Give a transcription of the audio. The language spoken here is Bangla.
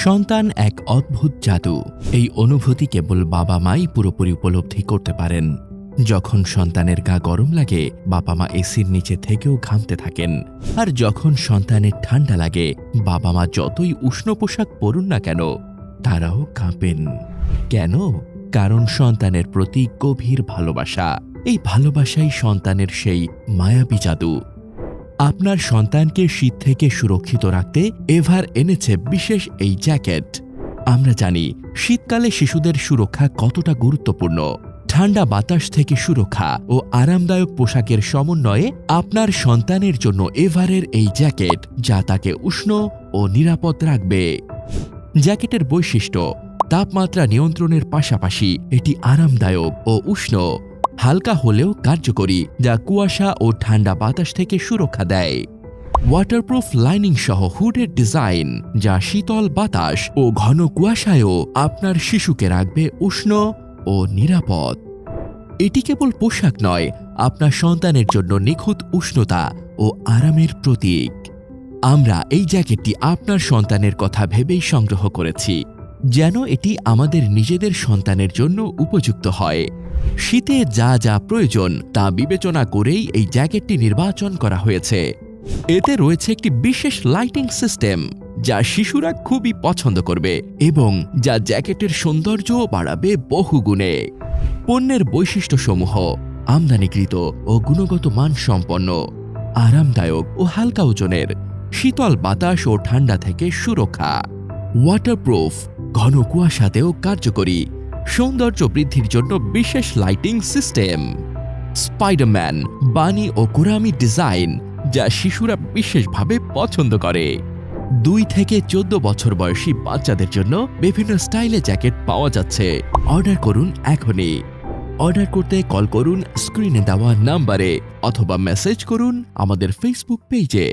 সন্তান এক অদ্ভুত জাদু। এই অনুভূতি কেবল বাবা মাই পুরোপুরি উপলব্ধি করতে পারেন। যখন সন্তানের গা গরম লাগে, বাবা মা এসির নিচে থেকেও ঘামতে থাকেন। আর যখন সন্তানের ঠান্ডা লাগে, বাবা মা যতই উষ্ণ পোশাক পরুন না কেন, তারাও কাঁপেন। কেন? কারণ সন্তানের প্রতি গভীর ভালোবাসা। এই ভালোবাসাই সন্তানের সেই মায়াবী জাদু। আপনার সন্তানকে শীত থেকে সুরক্ষিত রাখতে এভার এনেছে বিশেষ এই জ্যাকেট। আমরা জানি শীতকালে শিশুদের সুরক্ষা কতটা গুরুত্বপূর্ণ। ঠান্ডা বাতাস থেকে সুরক্ষা ও আরামদায়ক পোশাকের সমন্বয়ে আপনার সন্তানের জন্য এভারের এই জ্যাকেট, যা তাকে উষ্ণ ও নিরাপদ রাখবে। জ্যাকেটের বৈশিষ্ট্য: তাপমাত্রা নিয়ন্ত্রণের পাশাপাশি এটি আরামদায়ক ও উষ্ণ, হালকা হলেও কার্যকরী, যা কুয়াশা ও ঠান্ডা বাতাস থেকে সুরক্ষা দেয়। ওয়াটারপ্রুফ লাইনিং সহ হুডের ডিজাইন, যা শীতল বাতাস ও ঘন কুয়াশায়ও আপনার শিশুকে রাখবে উষ্ণ ও নিরাপদ। এটি কেবল পোশাক নয়, আপনার সন্তানের জন্য নিখুঁত উষ্ণতা ও আরামের প্রতীক। আমরা এই জ্যাকেটটি আপনার সন্তানের কথা ভেবেই সংগ্রহ করেছি, যেন এটি আমাদের নিজেদের সন্তানের জন্য উপযুক্ত হয়। শীতে যা যা প্রয়োজন তা বিবেচনা করেই এই জ্যাকেটটি নির্বাচন করা হয়েছে। এতে রয়েছে একটি বিশেষ লাইটিং সিস্টেম, যা শিশুরা খুবই পছন্দ করবে এবং যা জ্যাকেটের সৌন্দর্য বাড়াবে বহুগুণে। পণ্যের বৈশিষ্ট্যসমূহ: আমদানিকৃত ও গুণগত মান সম্পন্ন, আরামদায়ক ও হালকা ওজনের, শীতল বাতাস ও ঠান্ডা থেকে সুরক্ষা, ওয়াটারপ্রুফ, ঘন কুয়াশাতেও কার্যকরী, সৌন্দর্য বৃদ্ধির জন্য বিশেষ লাইটিং সিস্টেম, স্পাইডারম্যান, বানি ও কোরামি ডিজাইন, যা শিশুরা বিশেষভাবে পছন্দ করে। 2 থেকে 14 বছর বয়সী বাচ্চাদের জন্য বিভিন্ন স্টাইলে জ্যাকেট পাওয়া যাচ্ছে। অর্ডার করুন এখনই। অর্ডার করতে কল করুন স্ক্রিনে দেওয়া নাম্বারে অথবা মেসেজ করুন আমাদের ফেসবুক পেজে।